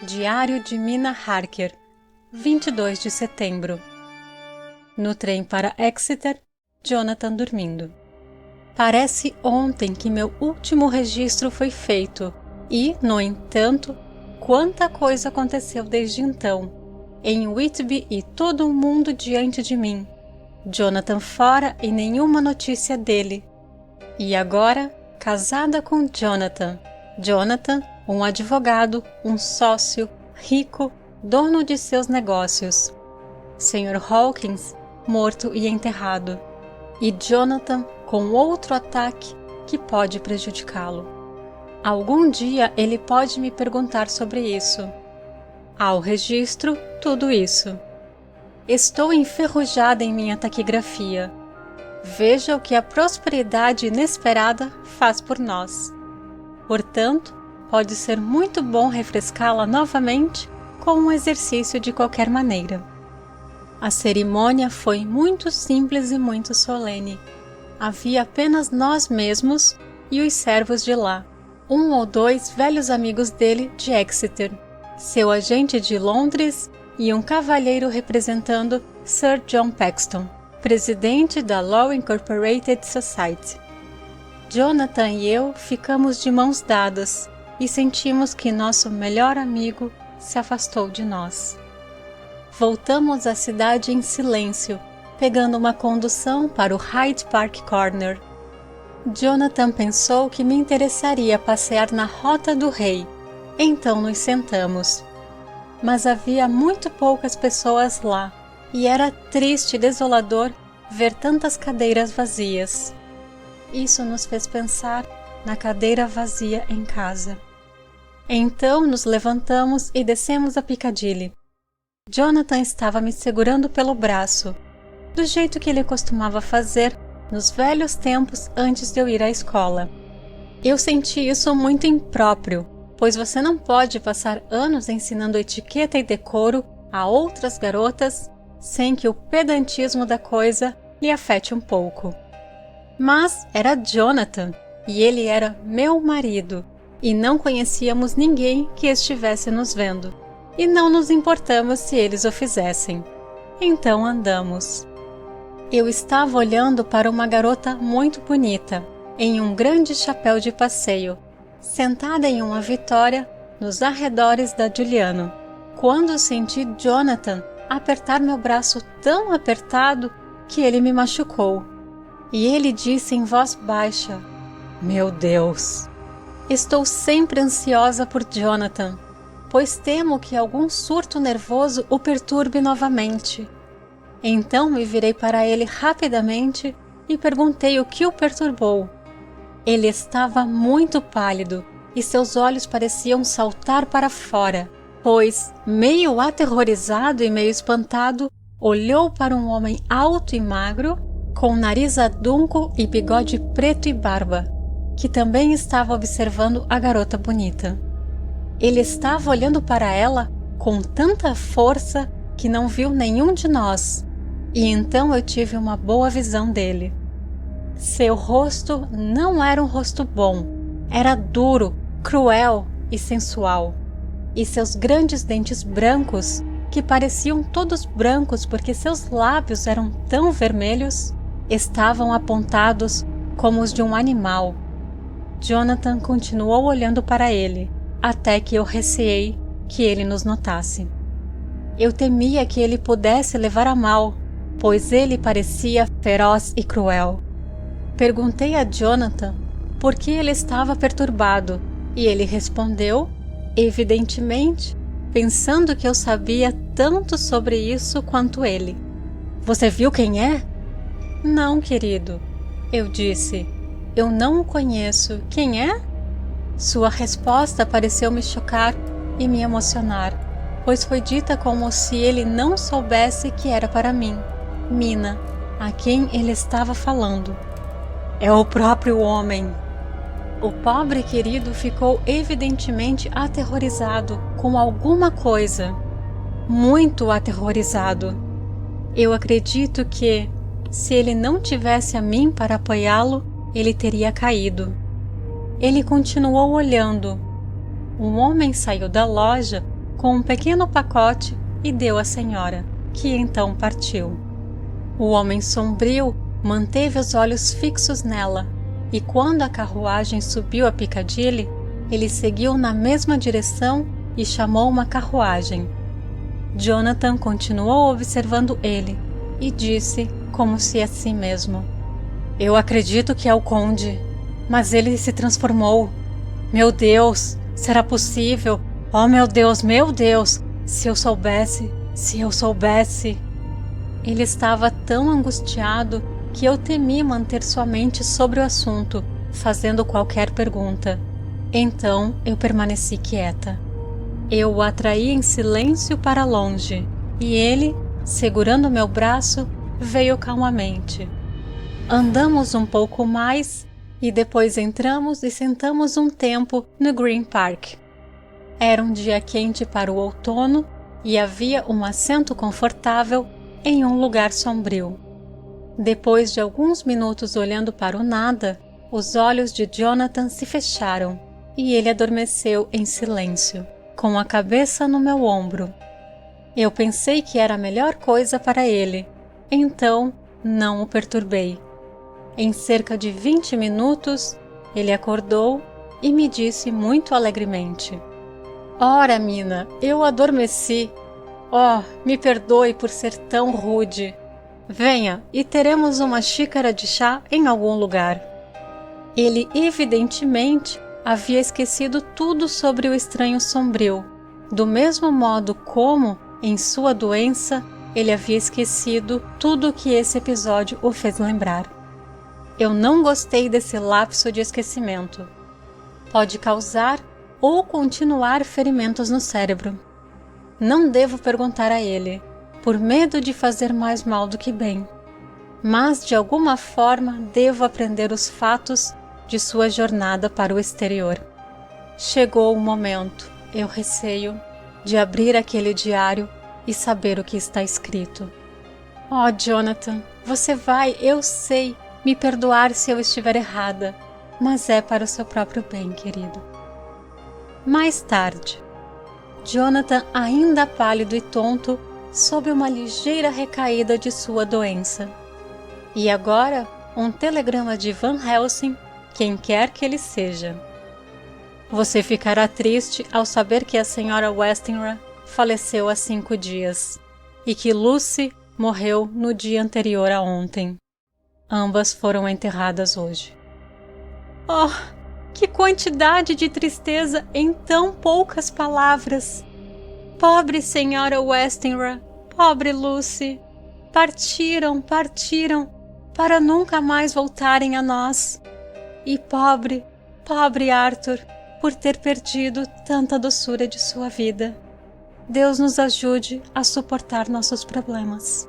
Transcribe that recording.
Diário de Mina Harker, 22 de setembro. No trem para Exeter, Jonathan dormindo. Parece ontem que meu último registro foi feito e, no entanto, quanta coisa aconteceu desde então. Em Whitby e todo o mundo diante de mim. Jonathan fora e nenhuma notícia dele. E agora, casada com Jonathan. Jonathan, um advogado, um sócio, rico, dono de seus negócios. Sr. Hawkins, morto e enterrado. E Jonathan com outro ataque que pode prejudicá-lo. Algum dia ele pode me perguntar sobre isso. Ao registro, tudo isso. Estou enferrujada em minha taquigrafia. Veja o que a prosperidade inesperada faz por nós. Portanto, pode ser muito bom refrescá-la novamente com um exercício de qualquer maneira. A cerimônia foi muito simples e muito solene. Havia apenas nós mesmos e os servos de lá, um ou dois velhos amigos dele de Exeter, seu agente de Londres e um cavalheiro representando Sir John Paxton, presidente da Law Incorporated Society. Jonathan e eu ficamos de mãos dadas e sentimos que nosso melhor amigo se afastou de nós. Voltamos à cidade em silêncio, pegando uma condução para o Hyde Park Corner. Jonathan pensou que me interessaria passear na Rota do Rei, então nos sentamos. Mas havia muito poucas pessoas lá, e era triste e desolador ver tantas cadeiras vazias. Isso nos fez pensar na cadeira vazia em casa. Então nos levantamos e descemos a Piccadilly. Jonathan estava me segurando pelo braço, do jeito que ele costumava fazer nos velhos tempos antes de eu ir à escola. Eu senti isso muito impróprio, pois você não pode passar anos ensinando etiqueta e decoro a outras garotas sem que o pedantismo da coisa lhe afete um pouco. Mas era Jonathan, e ele era meu marido, e não conhecíamos ninguém que estivesse nos vendo, e não nos importamos se eles o fizessem. Então andamos. Eu estava olhando para uma garota muito bonita, em um grande chapéu de passeio, sentada em uma Vitória nos arredores da Giuliano, quando senti Jonathan apertar meu braço tão apertado que ele me machucou. E ele disse em voz baixa: "Meu Deus!" Estou sempre ansiosa por Jonathan, pois temo que algum surto nervoso o perturbe novamente. Então me virei para ele rapidamente e perguntei o que o perturbou. Ele estava muito pálido e seus olhos pareciam saltar para fora, pois, meio aterrorizado e meio espantado, olhou para um homem alto e magro, com nariz adunco e bigode preto e barba, que também estava observando a garota bonita. Ele estava olhando para ela com tanta força que não viu nenhum de nós, e então eu tive uma boa visão dele. Seu rosto não era um rosto bom, era duro, cruel e sensual, e seus grandes dentes brancos, que pareciam todos brancos porque seus lábios eram tão vermelhos, estavam apontados como os de um animal. Jonathan continuou olhando para ele, até que eu receei que ele nos notasse. Eu temia que ele pudesse levar a mal, pois ele parecia feroz e cruel. Perguntei a Jonathan por que ele estava perturbado, e ele respondeu, evidentemente, pensando que eu sabia tanto sobre isso quanto ele. "Você viu quem é?" "Não, querido." Eu disse. "Eu não o conheço. Quem é?" Sua resposta pareceu me chocar e me emocionar, pois foi dita como se ele não soubesse que era para mim, Mina, a quem ele estava falando. "É o próprio homem." O pobre querido ficou evidentemente aterrorizado com alguma coisa. Muito aterrorizado. Eu acredito que, se ele não tivesse a mim para apoiá-lo, ele teria caído. Ele continuou olhando. Um homem saiu da loja com um pequeno pacote e deu à senhora, que então partiu. O homem sombrio manteve os olhos fixos nela, e quando a carruagem subiu a Piccadilly, ele seguiu na mesma direção e chamou uma carruagem. Jonathan continuou observando ele e disse, como se a si mesmo: "Eu acredito que é o conde, mas ele se transformou. Meu Deus, será possível? Oh, meu Deus, se eu soubesse, se eu soubesse." Ele estava tão angustiado que eu temi manter sua mente sobre o assunto, fazendo qualquer pergunta. Então eu permaneci quieta. Eu o atraí em silêncio para longe, e ele, segurando meu braço, veio calmamente. Andamos um pouco mais e depois entramos e sentamos um tempo no Green Park. Era um dia quente para o outono e havia um assento confortável em um lugar sombrio. Depois de alguns minutos olhando para o nada, os olhos de Jonathan se fecharam e ele adormeceu em silêncio, com a cabeça no meu ombro. Eu pensei que era a melhor coisa para ele, então não o perturbei. Em cerca de 20 minutos, ele acordou e me disse muito alegremente: "Ora, Mina, eu adormeci. Oh, me perdoe por ser tão rude. Venha e teremos uma xícara de chá em algum lugar." Ele evidentemente havia esquecido tudo sobre o estranho sombrio, do mesmo modo como, em sua doença, ele havia esquecido tudo o que esse episódio o fez lembrar. Eu não gostei desse lapso de esquecimento. Pode causar ou continuar ferimentos no cérebro. Não devo perguntar a ele, por medo de fazer mais mal do que bem. Mas, de alguma forma, devo aprender os fatos de sua jornada para o exterior. Chegou o momento, eu receio, de abrir aquele diário e saber o que está escrito. Oh, Jonathan, você vai, eu sei, me perdoar se eu estiver errada, mas é para o seu próprio bem, querido. Mais tarde, Jonathan, ainda pálido e tonto, sob uma ligeira recaída de sua doença. E agora, um telegrama de Van Helsing, quem quer que ele seja. Você ficará triste ao saber que a senhora Westenra faleceu há 5 dias e que Lucy morreu no dia anterior a ontem. Ambas foram enterradas hoje. Oh, que quantidade de tristeza em tão poucas palavras! Pobre senhora Westenra, pobre Lucy, partiram para nunca mais voltarem a nós. E pobre Arthur, por ter perdido tanta doçura de sua vida. Deus nos ajude a suportar nossos problemas.